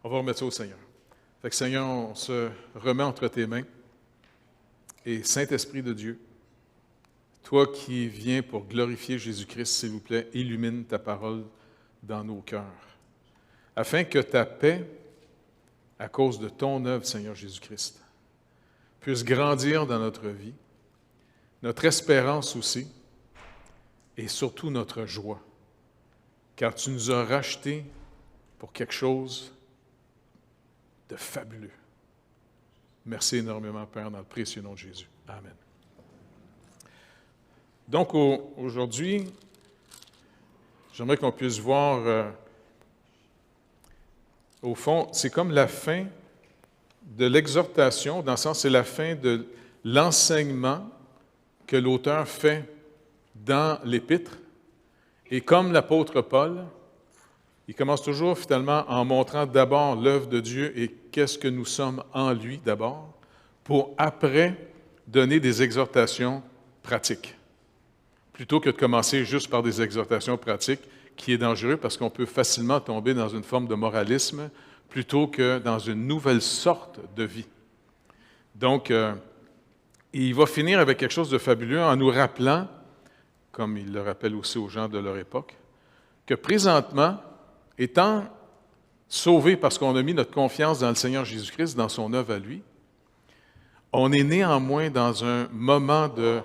On va remettre ça au Seigneur. Fait que Seigneur, on se remet entre tes mains. Et Saint-Esprit de Dieu, toi qui viens pour glorifier Jésus-Christ, s'il vous plaît, illumine ta parole dans nos cœurs, afin que ta paix, à cause de ton œuvre, Seigneur Jésus-Christ, puisse grandir dans notre vie, notre espérance aussi, et surtout notre joie, car tu nous as rachetés pour quelque chose de fabuleux. Merci énormément, Père, dans le précieux nom de Jésus. Amen. Donc, aujourd'hui, j'aimerais qu'on puisse voir, au fond, c'est comme la fin de l'exhortation, dans le sens, c'est la fin de l'enseignement que l'auteur fait dans l'Épître. Et comme l'apôtre Paul, il commence toujours finalement en montrant d'abord l'œuvre de Dieu et qu'est-ce que nous sommes en lui d'abord, pour après donner des exhortations pratiques. Plutôt que de commencer juste par des exhortations pratiques, qui est dangereux parce qu'on peut facilement tomber dans une forme de moralisme plutôt que dans une nouvelle sorte de vie. Donc, il va finir avec quelque chose de fabuleux en nous rappelant, comme il le rappelle aussi aux gens de leur époque, que présentement, étant sauvés parce qu'on a mis notre confiance dans le Seigneur Jésus-Christ, dans son œuvre à lui, on est néanmoins dans un moment de...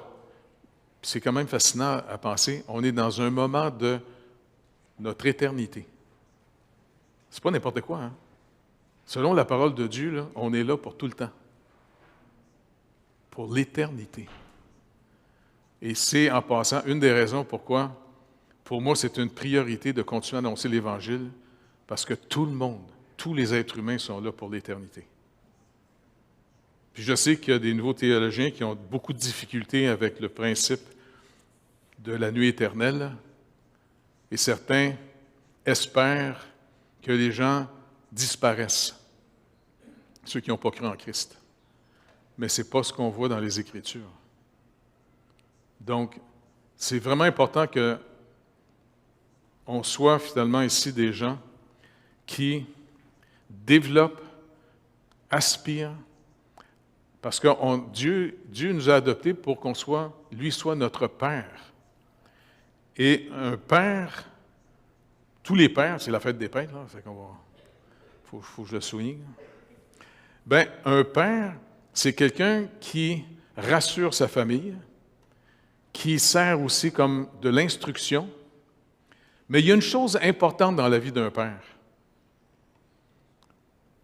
C'est quand même fascinant à penser, on est dans un moment de notre éternité. C'est pas n'importe quoi, hein? Selon la parole de Dieu, là, on est là pour tout le temps. Pour l'éternité. Et c'est, en passant, une des raisons pourquoi, pour moi, c'est une priorité de continuer à annoncer l'Évangile, parce que tout le monde, tous les êtres humains sont là pour l'éternité. Puis je sais qu'il y a des nouveaux théologiens qui ont beaucoup de difficultés avec le principe de la nuit éternelle, et certains espèrent que les gens disparaissent, ceux qui n'ont pas cru en Christ. Mais ce n'est pas ce qu'on voit dans les Écritures. Donc, c'est vraiment important qu'on soit finalement ici des gens qui développent, aspirent, parce que Dieu nous a adoptés pour qu'on soit, lui soit notre Père. Et un père, tous les pères, c'est la fête des pères, là, fait qu'on va, faut que je le souligne. Bien, un père, c'est quelqu'un qui rassure sa famille, qui sert aussi comme de l'instruction. Mais il y a une chose importante dans la vie d'un père.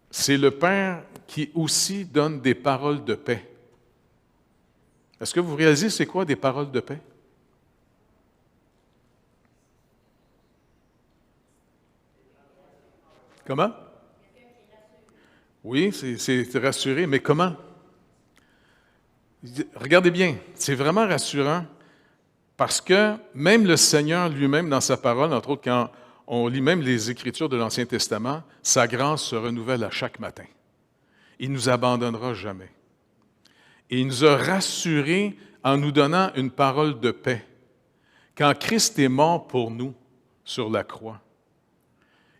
C'est le père qui aussi donne des paroles de paix. Est-ce que vous réalisez c'est quoi des paroles de paix? Comment? Oui, c'est rassuré, mais comment? Regardez bien, c'est vraiment rassurant parce que même le Seigneur lui-même, dans sa parole, entre autres, quand on lit même les Écritures de l'Ancien Testament, sa grâce se renouvelle à chaque matin. Il ne nous abandonnera jamais. Et il nous a rassurés en nous donnant une parole de paix. Quand Christ est mort pour nous sur la croix,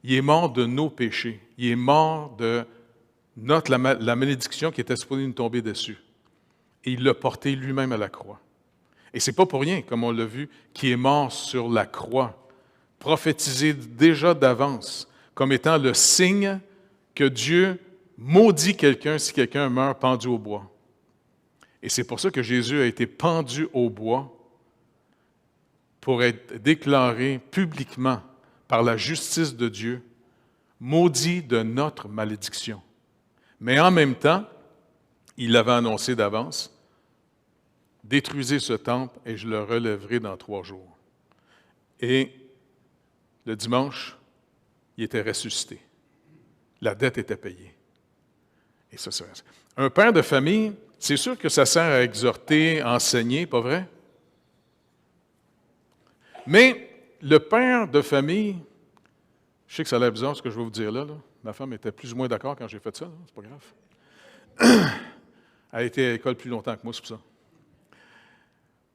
il est mort de nos péchés. Il est mort de la malédiction qui était supposée nous tomber dessus. Et il l'a porté lui-même à la croix. Et ce n'est pas pour rien, comme on l'a vu, qu'il est mort sur la croix, prophétisé déjà d'avance, comme étant le signe que Dieu maudit quelqu'un si quelqu'un meurt pendu au bois. Et c'est pour ça que Jésus a été pendu au bois pour être déclaré publiquement par la justice de Dieu, maudit de notre malédiction. Mais en même temps, il l'avait annoncé d'avance, « Détruisez ce temple et je le relèverai dans 3 jours. » Et le dimanche, il était ressuscité. La dette était payée. Et ça, c'est un père de famille, c'est sûr que ça sert à exhorter, à enseigner, pas vrai? Mais le père de famille, je sais que ça a l'air bizarre ce que je vais vous dire là. Ma femme était plus ou moins d'accord quand j'ai fait ça, là. C'est pas grave. Elle a été à l'école plus longtemps que moi, c'est pour ça.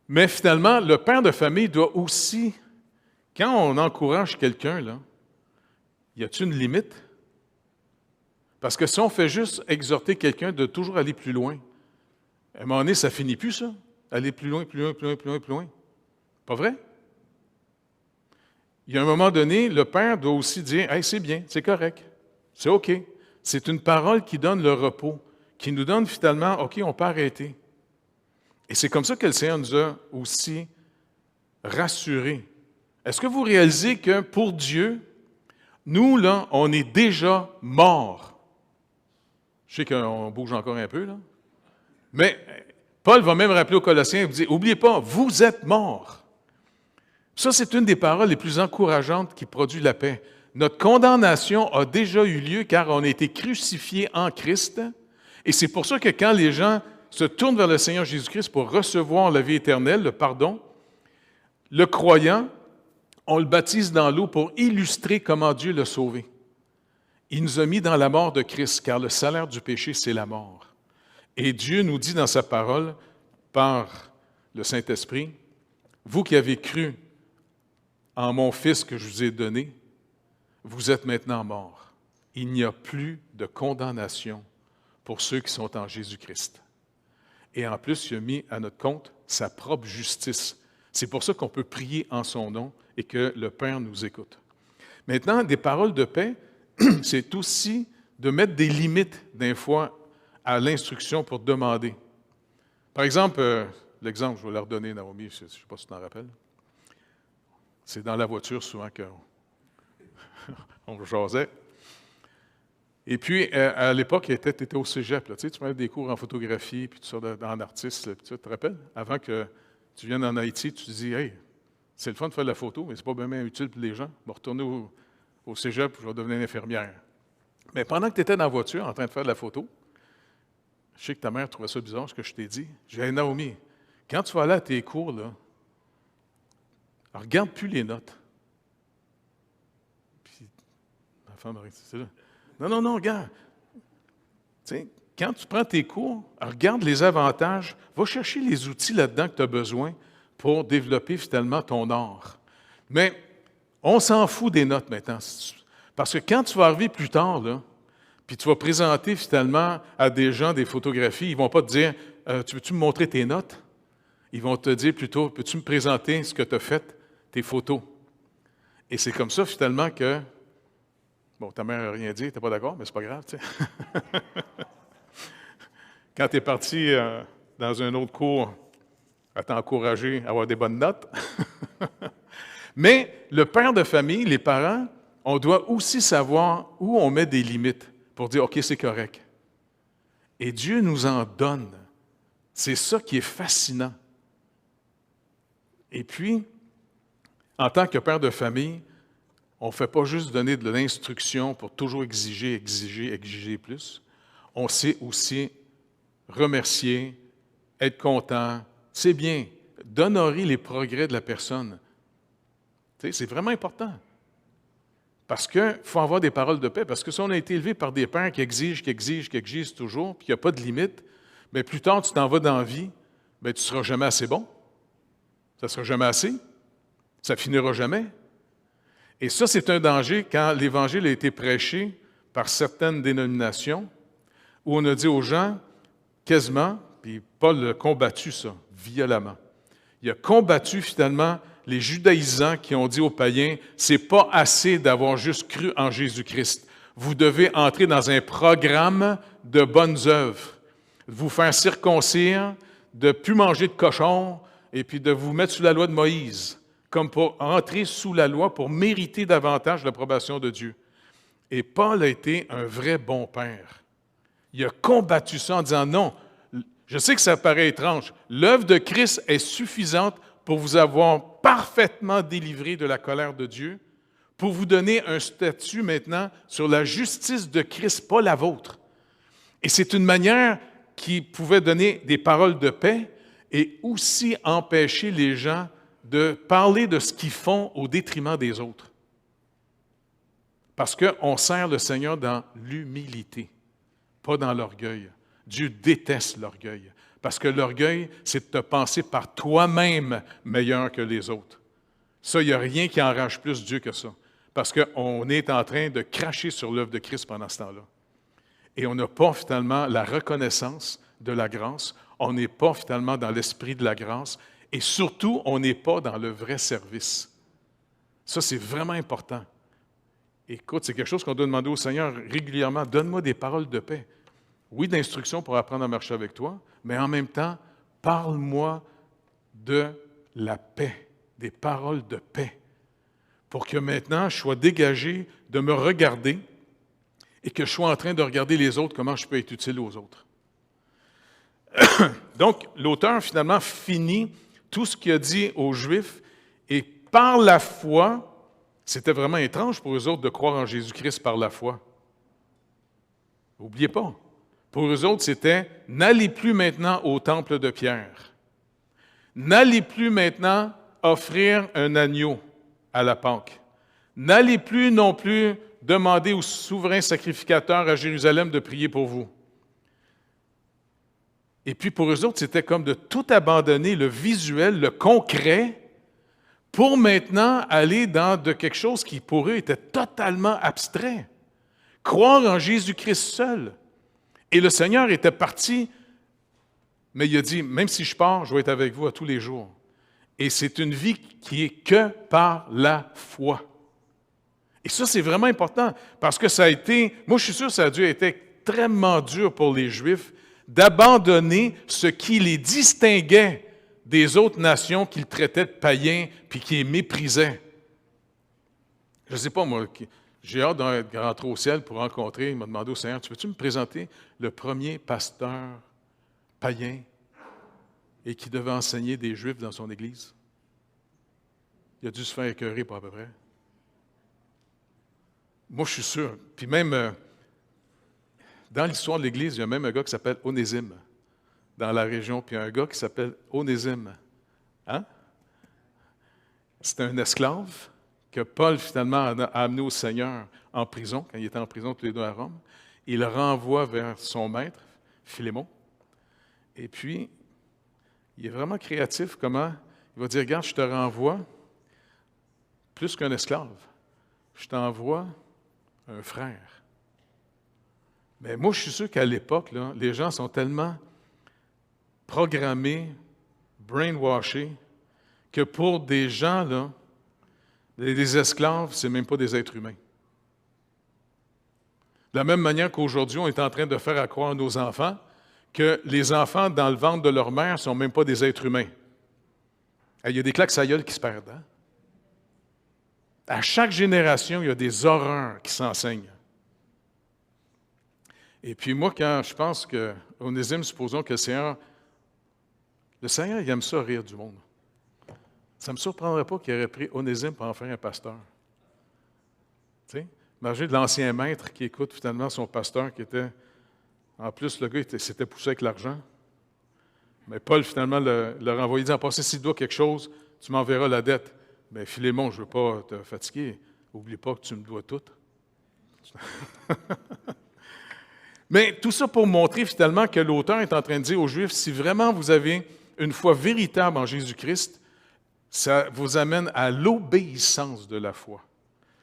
Mais finalement, le père de famille doit aussi, quand on encourage quelqu'un, là, y a-t-il une limite? Parce que si on fait juste exhorter quelqu'un de toujours aller plus loin, à un moment donné, ça ne finit plus, ça. Aller plus loin, plus loin, plus loin, plus loin, plus loin. Pas vrai? Il y a un moment donné, le père doit aussi dire « Hey, c'est bien, c'est correct, c'est OK ». C'est une parole qui donne le repos, qui nous donne finalement « OK, on peut arrêter ». Et c'est comme ça que le Seigneur nous a aussi rassurés. Est-ce que vous réalisez que pour Dieu, nous, là, on est déjà morts? Je sais qu'on bouge encore un peu, là. Mais Paul va même rappeler aux Colossiens, il dit « Oubliez pas, vous êtes morts ». Ça, c'est une des paroles les plus encourageantes qui produit la paix. Notre condamnation a déjà eu lieu car on a été crucifiés en Christ. Et c'est pour ça que quand les gens se tournent vers le Seigneur Jésus-Christ pour recevoir la vie éternelle, le pardon, le croyant, on le baptise dans l'eau pour illustrer comment Dieu l'a sauvé. Il nous a mis dans la mort de Christ, car le salaire du péché, c'est la mort. Et Dieu nous dit dans sa parole, par le Saint-Esprit, « Vous qui avez cru en mon Fils que je vous ai donné, vous êtes maintenant morts. Il n'y a plus de condamnation pour ceux qui sont en Jésus-Christ. » Et en plus, il a mis à notre compte sa propre justice. C'est pour ça qu'on peut prier en son nom et que le Père nous écoute. Maintenant, des paroles de paix, c'est aussi de mettre des limites, des fois, à l'instruction pour demander. Par exemple, l'exemple, je vais leur donner, Naomi, je ne sais pas si tu t'en rappelles. C'est dans la voiture souvent qu'on jasait. Et puis, à l'époque, tu étais au cégep, là, tu faisais des cours en photographie, puis tout ça, en artiste, puis tu te rappelles? Avant que tu viennes en Haïti, tu te dis « Hey, c'est le fun de faire de la photo, mais c'est pas bien utile pour les gens. Je vais retourner au cégep, je vais devenir une infirmière. » Mais pendant que tu étais dans la voiture en train de faire de la photo, je sais que ta mère trouvait ça bizarre, ce que je t'ai dit. J'ai dit, hey, Naomi, quand tu vas aller à tes cours, là, regarde plus les notes. Puis, ma femme a dit, c'est là. Non, regarde. Tu sais, quand tu prends tes cours, regarde les avantages, va chercher les outils là-dedans que tu as besoin pour développer finalement ton art. Mais on s'en fout des notes maintenant. Parce que quand tu vas arriver plus tard, là, puis tu vas présenter finalement à des gens des photographies, ils ne vont pas te dire « Tu veux-tu me montrer tes notes? » Ils vont te dire plutôt « Peux-tu me présenter ce que tu as fait, tes photos? » Et c'est comme ça finalement que, bon, ta mère n'a rien dit, tu n'es pas d'accord, mais c'est pas grave, tu sais. Quand tu es parti dans un autre cours, à t'encourager à avoir des bonnes notes. Mais le père de famille, les parents, on doit aussi savoir où on met des limites pour dire « OK, c'est correct ». Et Dieu nous en donne. C'est ça qui est fascinant. Et puis, en tant que père de famille, on ne fait pas juste donner de l'instruction pour toujours exiger plus. On sait aussi remercier, être content. C'est bien d'honorer les progrès de la personne. Tu sais, c'est vraiment important. Parce qu'il faut avoir des paroles de paix. Parce que si on a été élevé par des pères qui exigent toujours, puis qu'il n'y a pas de limite, bien, plus tard, tu t'en vas dans la vie, bien, tu ne seras jamais assez bon. Ça ne sera jamais assez. Ça finira jamais. Et ça, c'est un danger quand l'Évangile a été prêché par certaines dénominations, où on a dit aux gens, quasiment, puis Paul a combattu ça violemment. Il a combattu finalement les judaïsants qui ont dit aux païens, c'est pas assez d'avoir juste cru en Jésus-Christ. Vous devez entrer dans un programme de bonnes œuvres, vous faire circoncire, de ne plus manger de cochon, et puis de vous mettre sous la loi de Moïse, comme pour entrer sous la loi pour mériter davantage l'approbation de Dieu. Et Paul a été un vrai bon père. Il a combattu ça en disant non, je sais que ça paraît étrange, l'œuvre de Christ est suffisante pour vous avoir parfaitement délivré de la colère de Dieu, pour vous donner un statut maintenant sur la justice de Christ, pas la vôtre. Et c'est une manière qui pouvait donner des paroles de paix et aussi empêcher les gens de parler de ce qu'ils font au détriment des autres. Parce qu'on sert le Seigneur dans l'humilité, pas dans l'orgueil. Dieu déteste l'orgueil. Parce que l'orgueil, c'est de te penser par toi-même meilleur que les autres. Ça, il n'y a rien qui enrage plus Dieu que ça. Parce qu'on est en train de cracher sur l'œuvre de Christ pendant ce temps-là. Et on n'a pas finalement la reconnaissance de la grâce, on n'est pas finalement dans l'esprit de la grâce, et surtout, on n'est pas dans le vrai service. Ça, c'est vraiment important. Écoute, c'est quelque chose qu'on doit demander au Seigneur régulièrement. Donne-moi des paroles de paix. Oui, d'instruction pour apprendre à marcher avec toi, mais en même temps, parle-moi de la paix, des paroles de paix, pour que maintenant je sois dégagé de me regarder et que je sois en train de regarder les autres, comment je peux être utile aux autres. Donc, l'auteur finalement finit tout ce qu'il a dit aux Juifs et par la foi, c'était vraiment étrange pour eux autres de croire en Jésus-Christ par la foi. N'oubliez pas, pour eux autres, c'était « N'allez plus maintenant au temple de Pierre. N'allez plus maintenant offrir un agneau à la Pâque. N'allez plus non plus demander au souverain sacrificateur à Jérusalem de prier pour vous. » Et puis pour eux autres, c'était comme de tout abandonner, le visuel, le concret, pour maintenant aller dans de quelque chose qui pour eux était totalement abstrait. Croire en Jésus-Christ seul. Et le Seigneur était parti, mais il a dit, même si je pars, je vais être avec vous à tous les jours. Et c'est une vie qui est que par la foi. Et ça, c'est vraiment important, parce que ça a été, moi je suis sûr que ça a dû être extrêmement dur pour les Juifs d'abandonner ce qui les distinguait des autres nations qu'ils traitaient de païens puis qui les méprisaient. Je ne sais pas, moi, j'ai hâte de rentrer au ciel pour rencontrer, il m'a demandé au Seigneur, tu peux-tu me présenter le premier pasteur païen et qui devait enseigner des Juifs dans son Église? Il a dû se faire écœurer pour à peu près. Moi, je suis sûr. Puis même, dans l'histoire de l'Église, il y a même un gars qui s'appelle Onésime, dans la région, puis un gars qui s'appelle Onésime. Hein? C'est un esclave que Paul, finalement, a amené au Seigneur en prison, quand il était en prison tous les deux à Rome. Il le renvoie vers son maître, Philémon. Et puis, il est vraiment créatif, comment? Il va dire, regarde, je te renvoie plus qu'un esclave. Je t'envoie un frère. Mais moi, je suis sûr qu'à l'époque, là, les gens sont tellement programmés, brainwashés, que pour des gens, là, des esclaves, ce n'est même pas des êtres humains. De la même manière qu'aujourd'hui, on est en train de faire à croire à nos enfants que les enfants dans le ventre de leur mère ne sont même pas des êtres humains. Il y a des claques à gueule qui se perdent. Hein? À chaque génération, il y a des horreurs qui s'enseignent. Et puis moi, quand je pense qu'Onésime, supposons que le Seigneur, il aime ça rire du monde. Ça ne me surprendrait pas qu'il aurait pris Onésime pour en faire un pasteur. Tu sais, imaginez de l'ancien maître qui écoute finalement son pasteur qui était... En plus, le gars s'était poussé avec l'argent. Mais Paul, finalement, le renvoie. Il dit, en passant, s'il doit quelque chose, tu m'enverras la dette. Mais Philémon, je ne veux pas te fatiguer. N'oublie pas que tu me dois tout. Mais tout ça pour montrer finalement que l'auteur est en train de dire aux Juifs, si vraiment vous avez une foi véritable en Jésus-Christ, ça vous amène à l'obéissance de la foi.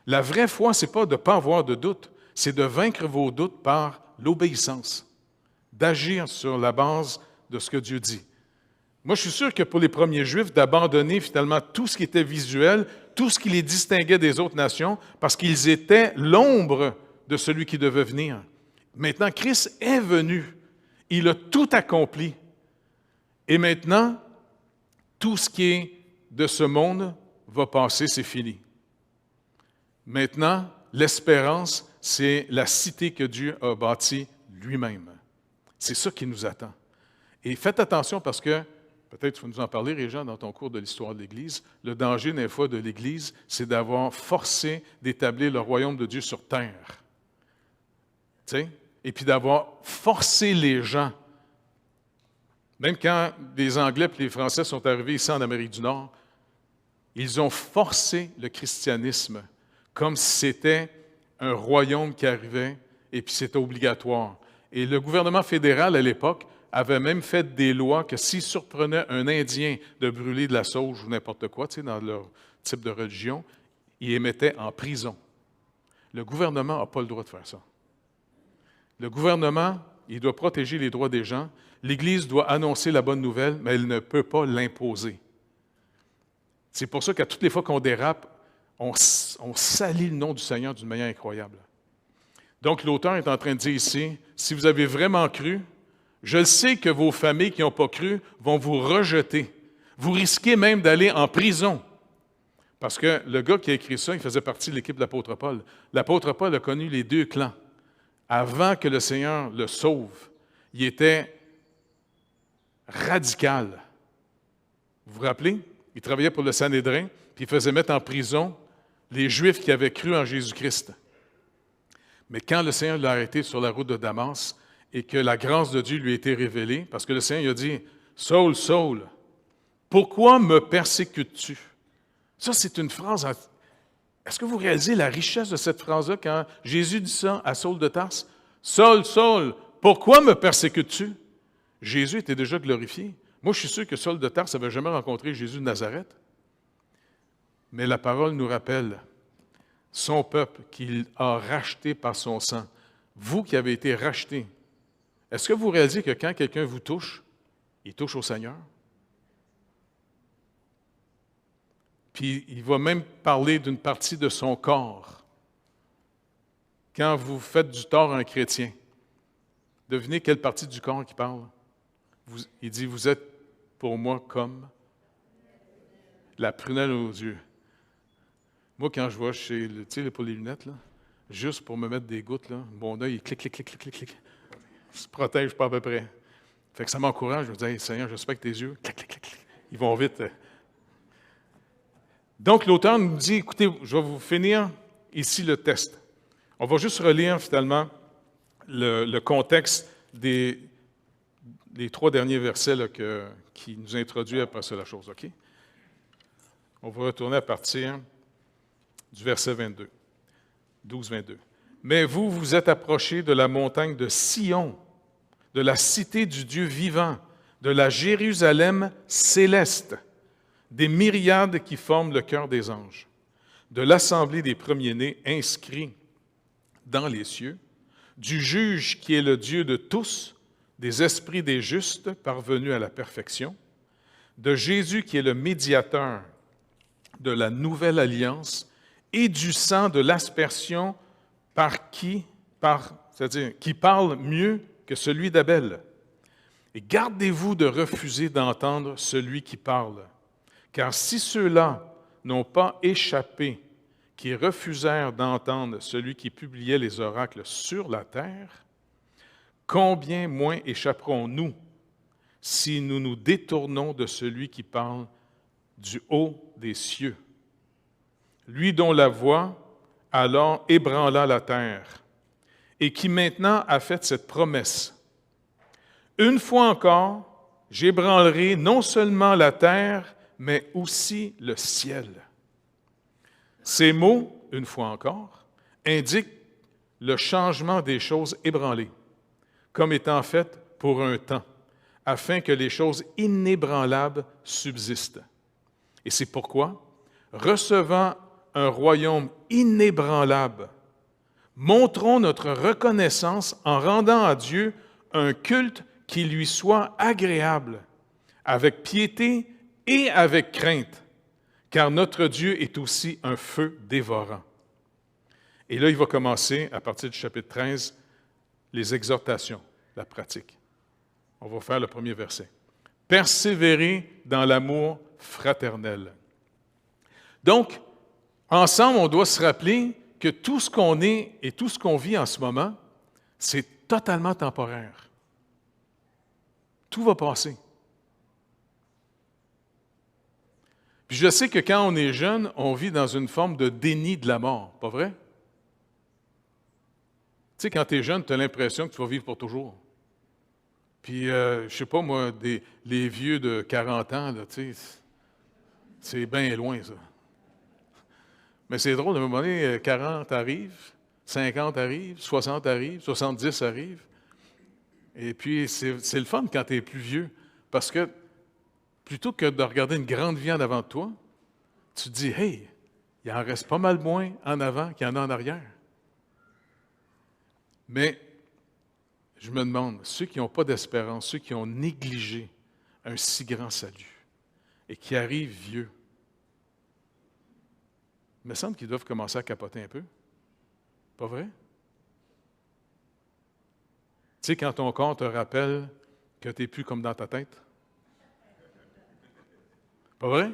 La vraie foi, ce n'est pas de ne pas avoir de doute, c'est de vaincre vos doutes par l'obéissance, d'agir sur la base de ce que Dieu dit. Moi, je suis sûr que pour les premiers Juifs, d'abandonner finalement tout ce qui était visuel, tout ce qui les distinguait des autres nations, parce qu'ils étaient l'ombre de celui qui devait venir. Maintenant, Christ est venu. Il a tout accompli. Et maintenant, tout ce qui est de ce monde va passer, c'est fini. Maintenant, l'espérance, c'est la cité que Dieu a bâtie lui-même. C'est ça qui nous attend. Et faites attention parce que, peut-être tu vas nous en parler, Régent, dans ton cours de l'histoire de l'Église, le danger des fois de l'Église, c'est d'avoir forcé d'établir le royaume de Dieu sur terre. Tu sais? Et puis d'avoir forcé les gens. Même quand les Anglais et les Français sont arrivés ici en Amérique du Nord, ils ont forcé le christianisme comme si c'était un royaume qui arrivait et puis c'était obligatoire. Et le gouvernement fédéral, à l'époque, avait même fait des lois que s'ils surprenaient un Indien de brûler de la sauge ou n'importe quoi, tu sais, dans leur type de religion, ils les mettaient en prison. Le gouvernement n'a pas le droit de faire ça. Le gouvernement, il doit protéger les droits des gens. L'Église doit annoncer la bonne nouvelle, mais elle ne peut pas l'imposer. C'est pour ça qu'à toutes les fois qu'on dérape, on salit le nom du Seigneur d'une manière incroyable. Donc, l'auteur est en train de dire ici, si vous avez vraiment cru, je le sais que vos familles qui n'ont pas cru vont vous rejeter. Vous risquez même d'aller en prison. Parce que le gars qui a écrit ça, il faisait partie de l'équipe de l'apôtre Paul. L'apôtre Paul a connu les deux clans. Avant que le Seigneur le sauve, il était radical. Vous vous rappelez? Il travaillait pour le Sanhédrin, puis il faisait mettre en prison les Juifs qui avaient cru en Jésus-Christ. Mais quand le Seigneur l'a arrêté sur la route de Damas et que la grâce de Dieu lui a été révélée, parce que le Seigneur lui a dit, « Saul, Saul, pourquoi me persécutes-tu? » Ça, c'est une phrase. Est-ce que vous réalisez la richesse de cette phrase-là quand Jésus dit ça à Saul de Tarse? « Saul, Saul, pourquoi me persécutes-tu? » Jésus était déjà glorifié. Moi, je suis sûr que Saul de Tarse n'avait jamais rencontré Jésus de Nazareth. Mais la parole nous rappelle son peuple qu'il a racheté par son sang. Vous qui avez été rachetés, est-ce que vous réalisez que quand quelqu'un vous touche, il touche au Seigneur? Puis il va même parler d'une partie de son corps. Quand vous faites du tort à un chrétien, devinez quelle partie du corps il parle? Il dit, vous êtes pour moi comme la prunelle aux yeux. Moi, quand je vois chez, tu sais, pour les lunettes, là, juste pour me mettre des gouttes, là, mon œil, il clic, clic, clic, clic, clic, clic. Il se protège pas à peu près. Fait que ça m'encourage. Je me dis, hey, Seigneur, j'espère que tes yeux, clic, clic, clic, clic. Ils vont vite. Donc, l'auteur nous dit, écoutez, je vais vous finir ici le test. On va juste relire, finalement, le contexte des 3 derniers versets là, qui nous introduit après ça la chose, OK? On va retourner à partir du verset 22, 12-22. « Mais vous, vous êtes approchés de la montagne de Sion, de la cité du Dieu vivant, de la Jérusalem céleste, des myriades qui forment le cœur des anges, de l'assemblée des premiers-nés inscrits dans les cieux, du juge qui est le Dieu de tous, des esprits des justes parvenus à la perfection, de Jésus qui est le médiateur de la nouvelle alliance et du sang de l'aspersion c'est-à-dire qui parle mieux que celui d'Abel. Et gardez-vous de refuser d'entendre celui qui parle, car si ceux-là n'ont pas échappé, qui refusèrent d'entendre celui qui publiait les oracles sur la terre, combien moins échapperons-nous si nous nous détournons de celui qui parle du haut des cieux, lui dont la voix alors ébranla la terre, et qui maintenant a fait cette promesse. Une fois encore, j'ébranlerai non seulement la terre, mais aussi le ciel. Ces mots, une fois encore, indiquent le changement des choses ébranlées, comme étant faites pour un temps, afin que les choses inébranlables subsistent. Et c'est pourquoi, recevant un royaume inébranlable, montrons notre reconnaissance en rendant à Dieu un culte qui lui soit agréable, avec piété et avec crainte, car notre Dieu est aussi un feu dévorant. Et là, il va commencer, à partir du chapitre 13, les exhortations, la pratique. On va faire le premier verset. « Persévérez dans l'amour fraternel. » Donc, ensemble, on doit se rappeler que tout ce qu'on est et tout ce qu'on vit en ce moment, c'est totalement temporaire. Tout va passer. Puis je sais que quand on est jeune, on vit dans une forme de déni de la mort, pas vrai? Tu sais, quand tu es jeune, tu as l'impression que tu vas vivre pour toujours. Puis, je sais pas moi, les vieux de 40 ans, là, tu sais, c'est bien loin, ça. Mais c'est drôle, à un moment donné, 40 arrive, 50 arrive, 60 arrive, 70 arrive. Et puis, c'est le fun quand tu es plus vieux, parce que plutôt que de regarder une grande vie en avant de toi, tu te dis, « Hey, il en reste pas mal moins en avant qu'il y en a en arrière. » Mais je me demande, ceux qui n'ont pas d'espérance, ceux qui ont négligé un si grand salut et qui arrivent vieux, il me semble qu'ils doivent commencer à capoter un peu. Pas vrai? Tu sais, quand ton corps te rappelle que tu n'es plus comme dans ta tête. Pas vrai?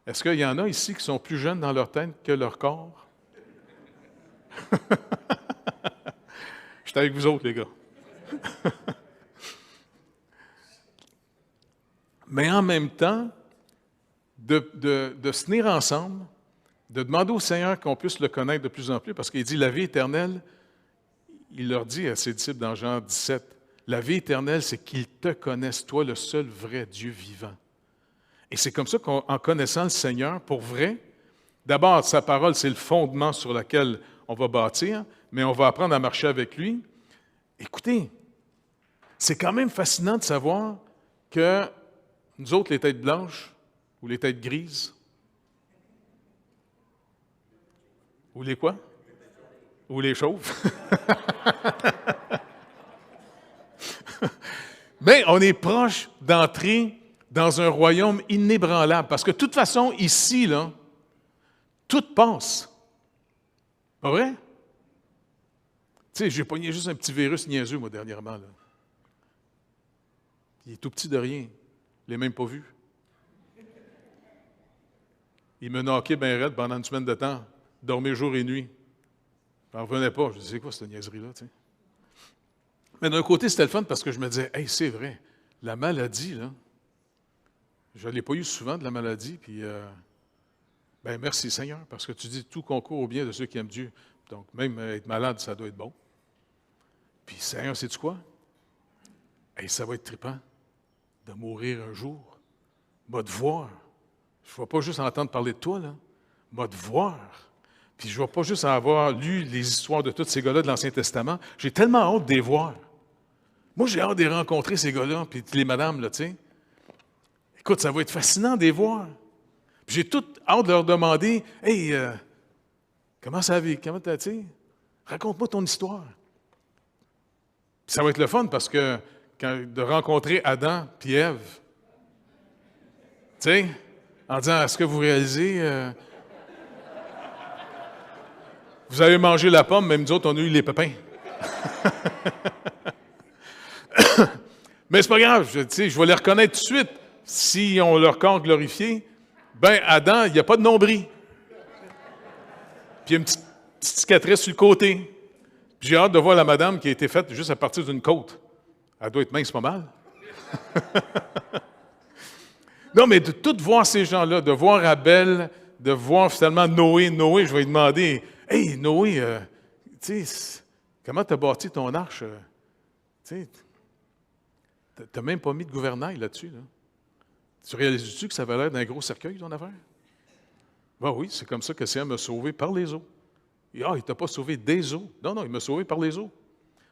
Est-ce qu'il y en a ici qui sont plus jeunes dans leur tête que leur corps? Je suis avec vous autres, les gars. Mais en même temps, de se tenir ensemble, de demander au Seigneur qu'on puisse le connaître de plus en plus, parce qu'il dit la vie éternelle, il leur dit à ses disciples dans Jean 17, la vie éternelle, c'est qu'ils te connaissent, toi, le seul vrai Dieu vivant. Et c'est comme ça qu'en connaissant le Seigneur, pour vrai, d'abord, sa parole, c'est le fondement sur lequel on va bâtir, mais on va apprendre à marcher avec lui. Écoutez, c'est quand même fascinant de savoir que nous autres, les têtes blanches ou les têtes grises, ou les quoi? Ou les chauves. Mais on est proche d'entrer dans un royaume inébranlable. Parce que de toute façon, ici, là, tout passe. Pas vrai? Tu sais, j'ai pogné juste un petit virus niaiseux, moi, dernièrement. Là. Il est tout petit de rien. Je ne l'ai même pas vu. Il me knockait bien raide pendant une semaine de temps. Dormait jour et nuit. Je n'en revenais pas. Je disais, c'est quoi cette niaiserie-là? Tu sais? Mais d'un côté, c'était le fun parce que je me disais, hey, c'est vrai, la maladie, là, je ne l'ai pas eu souvent de la maladie, puis ben merci Seigneur, parce que tu dis tout concourt au bien de ceux qui aiment Dieu. Donc, même être malade, ça doit être bon. Puis, Seigneur, sais-tu quoi? Hey, ça va être trippant de mourir un jour. M'a te voir. Je ne vais pas juste entendre parler de toi, là. M'a te voir. Puis je ne vais pas juste avoir lu les histoires de tous ces gars-là de l'Ancien Testament. J'ai tellement hâte de les voir. Moi, j'ai hâte de les rencontrer, ces gars-là, puis les madames, là, tu sais. Écoute, ça va être fascinant de les voir. Puis j'ai toute hâte de leur demander, « Hey, comment ça va? Comment tu sais? Raconte-moi ton histoire. » Puis ça va être le fun parce que de rencontrer Adam puis Ève, tu sais, en disant, est-ce que vous réalisez, vous avez mangé la pomme, même nous autres, on a eu les pépins. Mais c'est pas grave, tu sais, je vais les reconnaître tout de suite. S'ils ont leur corps glorifié, ben Adam, il n'y a pas de nombril. Puis il y a une petite cicatrice sur le côté. Puis j'ai hâte de voir la madame qui a été faite juste à partir d'une côte. Elle doit être mince pas mal. Non, mais de tout voir ces gens-là, de voir Abel, de voir finalement Noé, je vais lui demander, « Hey, Noé, tu sais, comment tu as bâti ton arche? Tu n'as même pas mis de gouvernail là-dessus. Là. Tu réalises-tu que ça avait l'air d'un gros cercueil, ton affaire? » Ben oui, c'est comme ça que Seigneur m'a sauvé par les eaux. Il ne t'a pas sauvé des eaux. Non, il m'a sauvé par les eaux.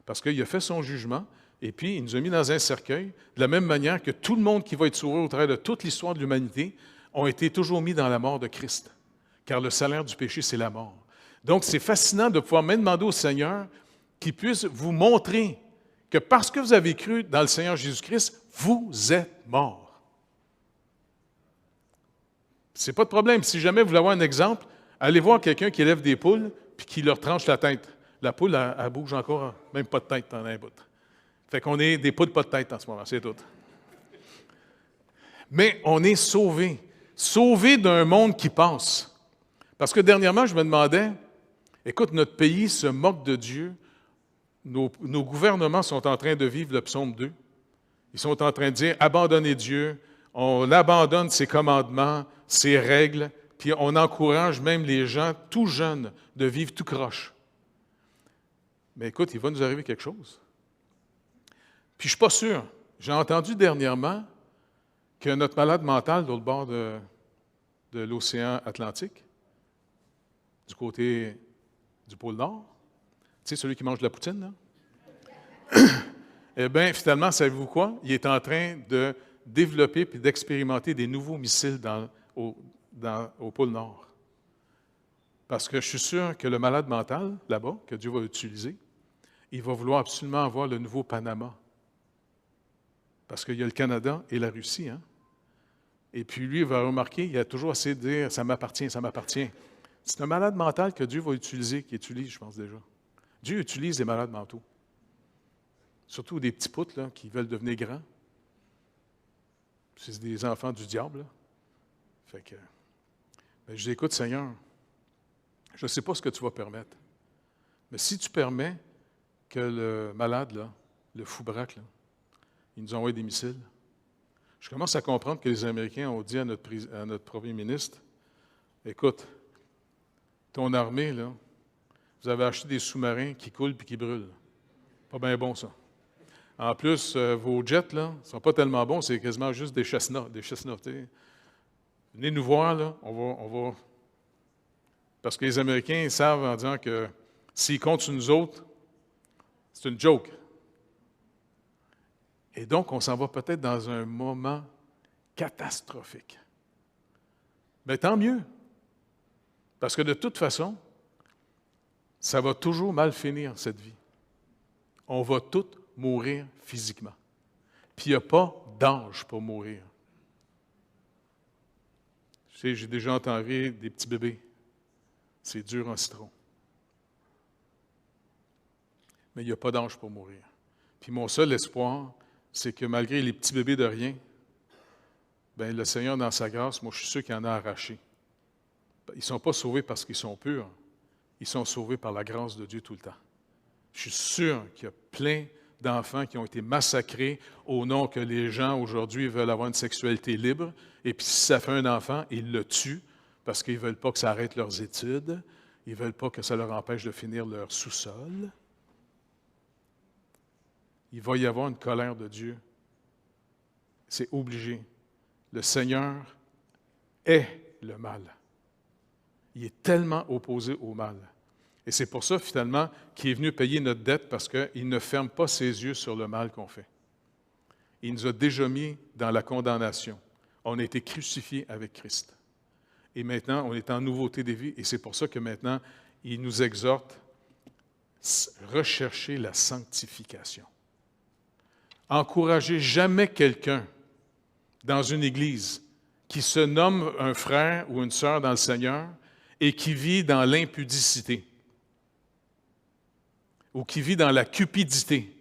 Parce qu'il a fait son jugement, et puis il nous a mis dans un cercueil, de la même manière que tout le monde qui va être sauvé au travers de toute l'histoire de l'humanité ont été toujours mis dans la mort de Christ. Car le salaire du péché, c'est la mort. Donc, c'est fascinant de pouvoir même demander au Seigneur qu'il puisse vous montrer que parce que vous avez cru dans le Seigneur Jésus-Christ, vous êtes mort. C'est pas de problème. Si jamais vous voulez avoir un exemple, allez voir quelqu'un qui élève des poules puis qui leur tranche la tête. La poule, elle bouge encore, même pas de tête dans un bout. Fait qu'on est des poules pas de tête en ce moment, c'est tout. Mais on est sauvés. Sauvés d'un monde qui passe. Parce que dernièrement, je me demandais, écoute, notre pays se moque de Dieu. Nos gouvernements sont en train de vivre le psaume 2. Ils sont en train de dire, abandonnez Dieu, on abandonne ses commandements, ses règles, puis on encourage même les gens tout jeunes de vivre tout croche. Mais écoute, il va nous arriver quelque chose. Puis je ne suis pas sûr. J'ai entendu dernièrement que notre malade mental, de l'autre bord de l'océan Atlantique, du côté du pôle Nord, tu sais, celui qui mange de la poutine, là, eh bien, finalement, savez-vous quoi? Il est en train de développer puis d'expérimenter des nouveaux missiles au pôle Nord. Parce que je suis sûr que le malade mental, là-bas, que Dieu va utiliser, il va vouloir absolument avoir le nouveau Panama. Parce qu'il y a le Canada et la Russie. Hein? Et puis lui, il va remarquer, il a toujours essayé de dire « ça m'appartient, ça m'appartient ». C'est un malade mental que Dieu va utiliser, qu'il utilise, je pense déjà. Dieu utilise les malades mentaux. Surtout des petits poutres là, qui veulent devenir grands. C'est des enfants du diable. Là. Fait que, je dis, écoute, Seigneur, je ne sais pas ce que tu vas permettre, mais si tu permets que le malade, là, le fou-braque, là, il nous envoie des missiles, je commence à comprendre que les Américains ont dit à notre premier ministre, écoute, ton armée, là, vous avez acheté des sous-marins qui coulent et qui brûlent. Pas bien bon, ça. En plus, vos jets, là, ne sont pas tellement bons, c'est quasiment juste des Cessna, t'sais. Venez nous voir, là, on va... Parce que les Américains savent en disant que s'ils comptent sur nous autres, c'est une joke. Et donc, on s'en va peut-être dans un moment catastrophique. Mais tant mieux. Parce que de toute façon, ça va toujours mal finir, cette vie. On va tous mourir physiquement. Puis il n'y a pas d'âge pour mourir. Tu sais, j'ai déjà entendu des petits bébés. C'est dur en citron. Mais il n'y a pas d'âge pour mourir. Puis mon seul espoir, c'est que malgré les petits bébés de rien, bien, le Seigneur, dans sa grâce, moi, je suis sûr qu'il en a arraché. Ils ne sont pas sauvés parce qu'ils sont purs. Ils sont sauvés par la grâce de Dieu tout le temps. Je suis sûr qu'il y a plein d'enfants qui ont été massacrés au nom que les gens, aujourd'hui, veulent avoir une sexualité libre. Et puis, si ça fait un enfant, ils le tuent parce qu'ils ne veulent pas que ça arrête leurs études. Ils ne veulent pas que ça leur empêche de finir leur sous-sol. Il va y avoir une colère de Dieu. C'est obligé. Le Seigneur est le mal. Il est tellement opposé au mal. Et c'est pour ça, finalement, qu'il est venu payer notre dette parce qu'il ne ferme pas ses yeux sur le mal qu'on fait. Il nous a déjà mis dans la condamnation. On a été crucifiés avec Christ. Et maintenant, on est en nouveauté des vies. Et c'est pour ça que maintenant, il nous exhorte à rechercher la sanctification. Encouragez jamais quelqu'un dans une église qui se nomme un frère ou une sœur dans le Seigneur et qui vit dans l'impudicité ou qui vit dans la cupidité.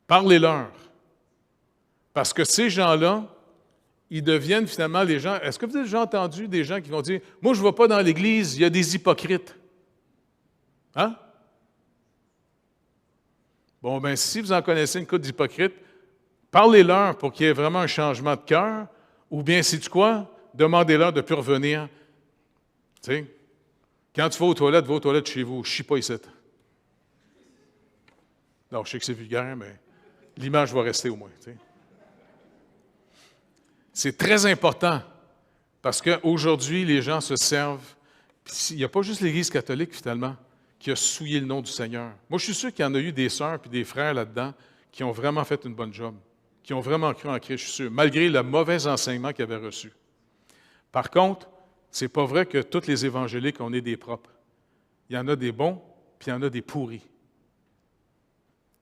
Parlez-leur. Parce que ces gens-là, ils deviennent finalement les gens... Est-ce que vous avez déjà entendu des gens qui vont dire « Moi, je ne vais pas dans l'église, il y a des hypocrites. » Hein? Bon, bien, si vous en connaissez une couple d'hypocrites, parlez-leur pour qu'il y ait vraiment un changement de cœur, ou bien, sais-tu quoi? Demandez-leur de ne plus revenir. Tu sais, quand tu vas aux toilettes chez vous, je ne chie pas ici. Non, je sais que c'est vulgaire, mais l'image va rester au moins. Tu sais. C'est très important, parce qu'aujourd'hui, les gens se servent. Il n'y a pas juste l'Église catholique, finalement, qui a souillé le nom du Seigneur. Moi, je suis sûr qu'il y en a eu des sœurs et des frères là-dedans qui ont vraiment fait une bonne job, qui ont vraiment cru en Christ, je suis sûr, malgré le mauvais enseignement qu'ils avaient reçu. Par contre, ce n'est pas vrai que tous les évangéliques, on est des propres. Il y en a des bons, puis il y en a des pourris.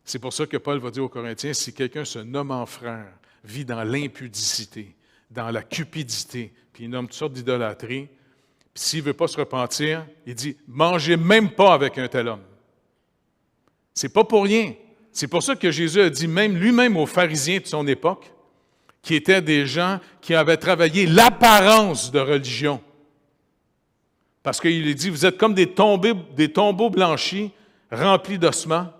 C'est pour ça que Paul va dire aux Corinthiens, si quelqu'un se nomme en frère, vit dans l'impudicité, dans la cupidité, puis il nomme toutes sortes d'idolâtries, puis s'il ne veut pas se repentir, il dit « Mangez même pas avec un tel homme ». C'est pas pour rien. C'est pour ça que Jésus a dit même lui-même aux pharisiens de son époque, qui étaient des gens qui avaient travaillé l'apparence de religion. Parce qu'il a dit, vous êtes comme des tombeaux blanchis, remplis d'ossements.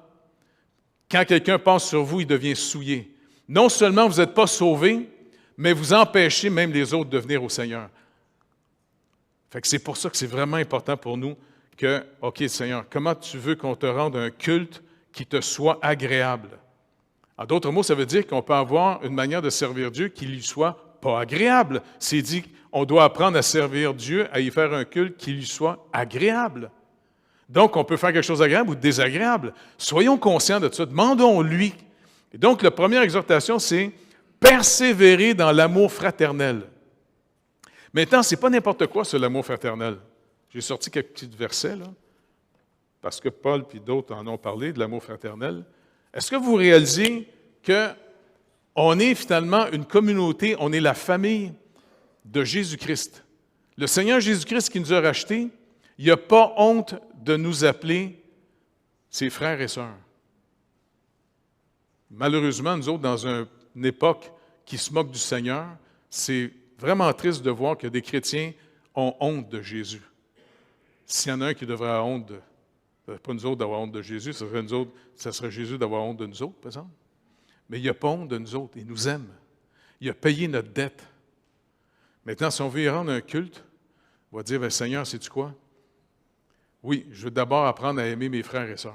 Quand quelqu'un passe sur vous, il devient souillé. Non seulement vous n'êtes pas sauvés, mais vous empêchez même les autres de venir au Seigneur. Fait que c'est pour ça que c'est vraiment important pour nous que, OK, Seigneur, comment tu veux qu'on te rende un culte qui te soit agréable? En d'autres mots, ça veut dire qu'on peut avoir une manière de servir Dieu qui lui soit pas agréable. C'est dit qu'on doit apprendre à servir Dieu, à y faire un culte qui lui soit agréable. Donc, on peut faire quelque chose d'agréable ou de désagréable. Soyons conscients de ça. Demandons-lui. Et donc, la première exhortation, c'est persévérer dans l'amour fraternel. Maintenant, ce n'est pas n'importe quoi, l'amour fraternel. J'ai sorti quelques petits versets, là. parce que Paul et d'autres en ont parlé, de l'amour fraternel, est-ce que vous réalisez qu'on est finalement une communauté, on est la famille de Jésus-Christ? Le Seigneur Jésus-Christ qui nous a rachetés, il n'a pas honte de nous appeler ses frères et sœurs. Malheureusement, nous autres, dans une époque qui se moque du Seigneur, c'est vraiment triste de voir que des chrétiens ont honte de Jésus. S'il y en a un qui devrait avoir honte pas nous autres d'avoir honte de Jésus, ça serait Jésus d'avoir honte de nous autres, par exemple. Mais il n'a pas honte de nous autres, il nous aime. Il a payé notre dette. Maintenant, si on veut y rendre un culte, on va dire, Seigneur, sais-tu quoi? Oui, je veux d'abord apprendre à aimer mes frères et sœurs.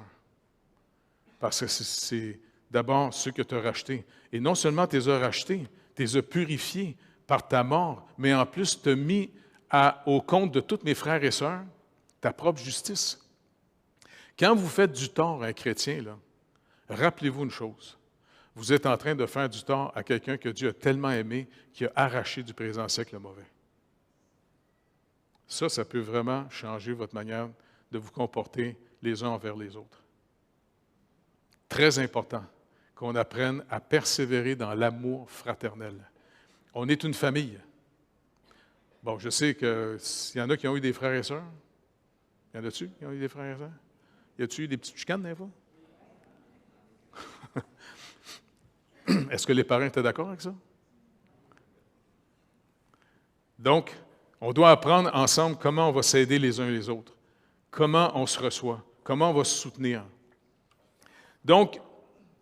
Parce que c'est d'abord ceux que tu as rachetés. Et non seulement tu les as rachetés, tu les as purifiés par ta mort, mais en plus tu as mis au compte de tous mes frères et sœurs ta propre justice. Quand vous faites du tort à un chrétien, là, rappelez-vous une chose. Vous êtes en train de faire du tort à quelqu'un que Dieu a tellement aimé qu'il a arraché du présent siècle le mauvais. Ça peut vraiment changer votre manière de vous comporter les uns envers les autres. Très important qu'on apprenne à persévérer dans l'amour fraternel. On est une famille. Bon, je sais qu'il y en a qui ont eu des frères et sœurs. Y en a-tu qui ont eu des frères et sœurs? Y a-tu eu des petites chicanes des fois? Est-ce que les parents étaient d'accord avec ça? Donc, on doit apprendre ensemble comment on va s'aider les uns les autres, comment on se reçoit, comment on va se soutenir. Donc,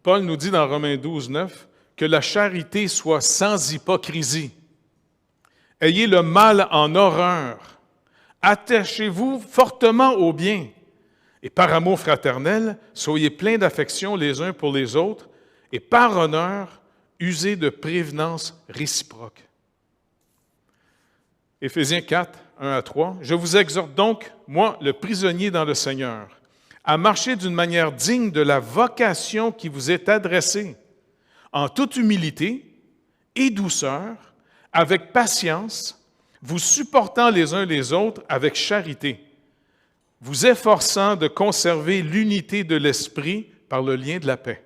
Paul nous dit dans Romains 12, 9, que la charité soit sans hypocrisie. Ayez le mal en horreur. Attachez-vous fortement au bien. Et par amour fraternel, soyez pleins d'affection les uns pour les autres, et par honneur, usez de prévenance réciproque. Éphésiens 4, 1 à 3. Je vous exhorte donc, moi, le prisonnier dans le Seigneur, à marcher d'une manière digne de la vocation qui vous est adressée, en toute humilité et douceur, avec patience, vous supportant les uns les autres avec charité, vous efforçant de conserver l'unité de l'esprit par le lien de la paix.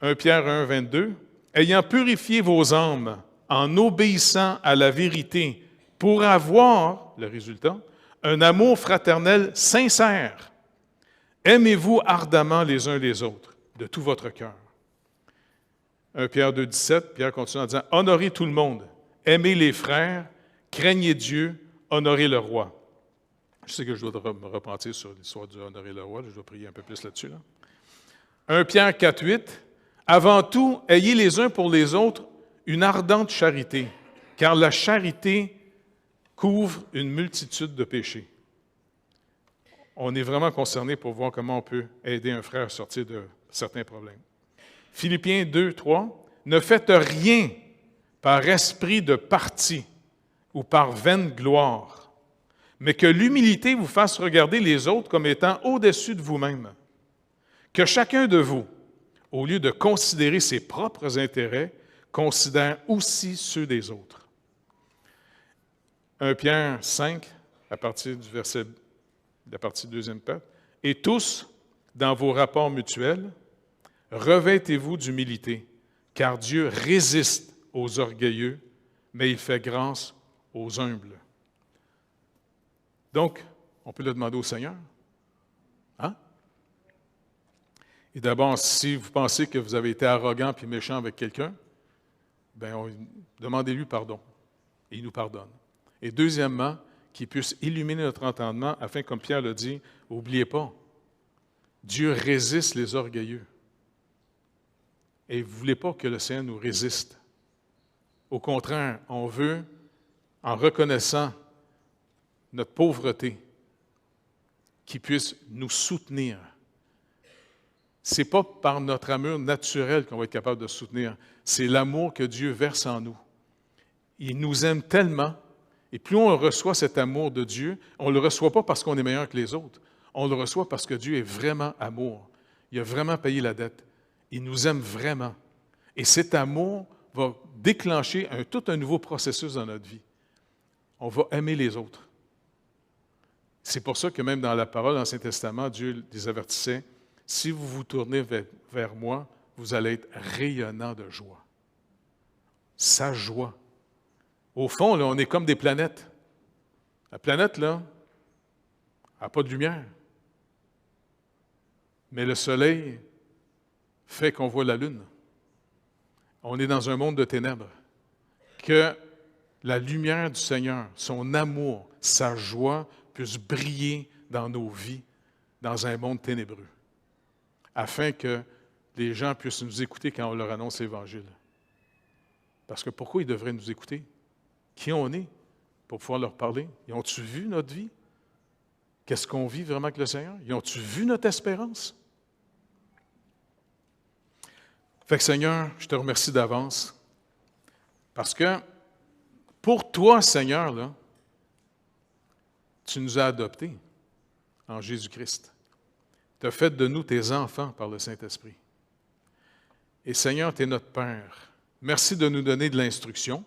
1 Pierre 1, 22. Ayant purifié vos âmes en obéissant à la vérité pour avoir, le résultat, un amour fraternel sincère. Aimez-vous ardemment les uns les autres, de tout votre cœur. 1 Pierre 2, 17, Pierre continue en disant « Honorez tout le monde, aimez les frères, craignez Dieu, honorez le roi. » Je sais que je dois me repentir sur l'histoire du honorer le roi, je dois prier un peu plus là-dessus. 1 Pierre 4, 8, « Avant tout, ayez les uns pour les autres une ardente charité, car la charité couvre une multitude de péchés. » On est vraiment concerné pour voir comment on peut aider un frère à sortir de certains problèmes. Philippiens 2, 3, « Ne faites rien par esprit de parti ou par vaine gloire, mais que l'humilité vous fasse regarder les autres comme étant au-dessus de vous-même. Que chacun de vous, au lieu de considérer ses propres intérêts, considère aussi ceux des autres. » 1 Pierre 5, à partir du verset, de la partie deuxième part, « Et tous, dans vos rapports mutuels, revêtez-vous d'humilité, car Dieu résiste aux orgueilleux, mais il fait grâce aux humbles. » Donc, on peut le demander au Seigneur. Hein? Et d'abord, si vous pensez que vous avez été arrogant puis méchant avec quelqu'un, bien, demandez-lui pardon. Et il nous pardonne. Et deuxièmement, qu'il puisse illuminer notre entendement afin, comme Pierre l'a dit, n'oubliez pas, Dieu résiste les orgueilleux. Et vous ne voulez pas que le Seigneur nous résiste. Au contraire, on veut, en reconnaissant notre pauvreté, qu'il puisse nous soutenir. Ce n'est pas par notre amour naturel qu'on va être capable de soutenir, c'est l'amour que Dieu verse en nous. Il nous aime tellement, et plus on reçoit cet amour de Dieu, on ne le reçoit pas parce qu'on est meilleur que les autres, on le reçoit parce que Dieu est vraiment amour. Il a vraiment payé la dette. Il nous aime vraiment. Et cet amour va déclencher tout un nouveau processus dans notre vie. On va aimer les autres. C'est pour ça que même dans la parole, dans l'Ancien Testament, Dieu les avertissait, « Si vous vous tournez vers moi, vous allez être rayonnant de joie. » Sa joie. Au fond, là, on est comme des planètes. La planète, là, n'a pas de lumière. Mais le soleil fait qu'on voit la lune. On est dans un monde de ténèbres. Que la lumière du Seigneur, son amour, sa joie puisse briller dans nos vies, dans un monde ténébreux, afin que les gens puissent nous écouter quand on leur annonce l'Évangile. Parce que pourquoi ils devraient nous écouter? Qui on est pour pouvoir leur parler? Ils ont-tu vu notre vie? Qu'est-ce qu'on vit vraiment avec le Seigneur? Ils ont-tu vu notre espérance? Fait que Seigneur, je te remercie d'avance parce que pour toi, Seigneur, là, tu nous as adoptés en Jésus-Christ. Tu as fait de nous tes enfants par le Saint-Esprit. Et Seigneur, tu es notre Père. Merci de nous donner de l'instruction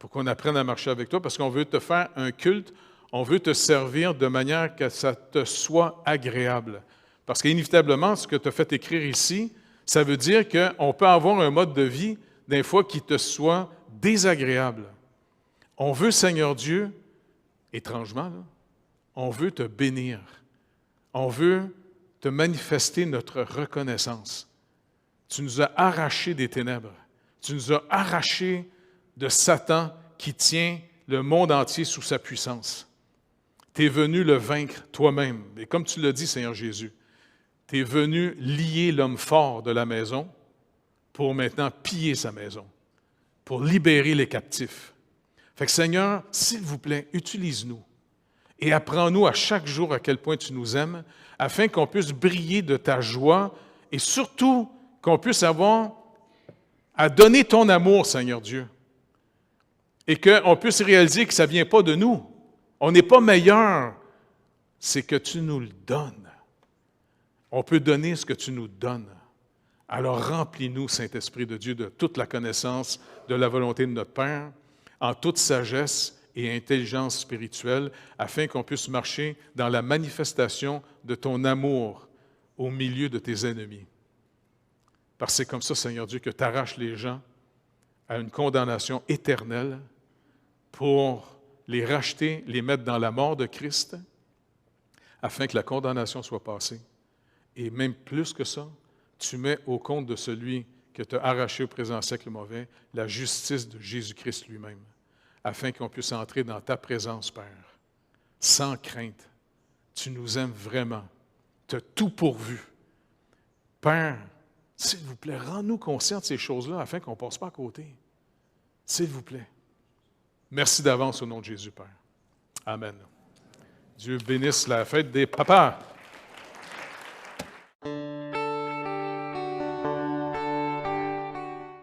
pour qu'on apprenne à marcher avec toi parce qu'on veut te faire un culte, on veut te servir de manière que ça te soit agréable. Parce qu'inévitablement, ce que tu as fait écrire ici, ça veut dire qu'on peut avoir un mode de vie, des fois, qui te soit désagréable. On veut, Seigneur Dieu, étrangement, là, on veut te bénir. On veut te manifester notre reconnaissance. Tu nous as arrachés des ténèbres. Tu nous as arrachés de Satan qui tient le monde entier sous sa puissance. Tu es venu le vaincre toi-même. Et comme tu l'as dit, Seigneur Jésus, tu es venu lier l'homme fort de la maison pour maintenant piller sa maison, pour libérer les captifs. Fait que Seigneur, s'il vous plaît, utilise-nous et apprends-nous à chaque jour à quel point tu nous aimes, afin qu'on puisse briller de ta joie et surtout qu'on puisse avoir à donner ton amour, Seigneur Dieu, et qu'on puisse réaliser que ça ne vient pas de nous. On n'est pas meilleur, c'est que tu nous le donnes. On peut donner ce que tu nous donnes. Alors remplis-nous, Saint-Esprit de Dieu, de toute la connaissance de la volonté de notre Père, en toute sagesse et intelligence spirituelle, afin qu'on puisse marcher dans la manifestation de ton amour au milieu de tes ennemis. Parce que c'est comme ça, Seigneur Dieu, que tu arraches les gens à une condamnation éternelle pour les racheter, les mettre dans la mort de Christ, afin que la condamnation soit passée. Et même plus que ça, tu mets au compte de celui que tu as arraché au présent siècle mauvais, la justice de Jésus-Christ lui-même, afin qu'on puisse entrer dans ta présence, Père, sans crainte. Tu nous aimes vraiment. Tu as tout pourvu. Père, s'il vous plaît, rends-nous conscients de ces choses-là afin qu'on ne passe pas à côté. S'il vous plaît. Merci d'avance au nom de Jésus, Père. Amen. Dieu bénisse la fête des papas.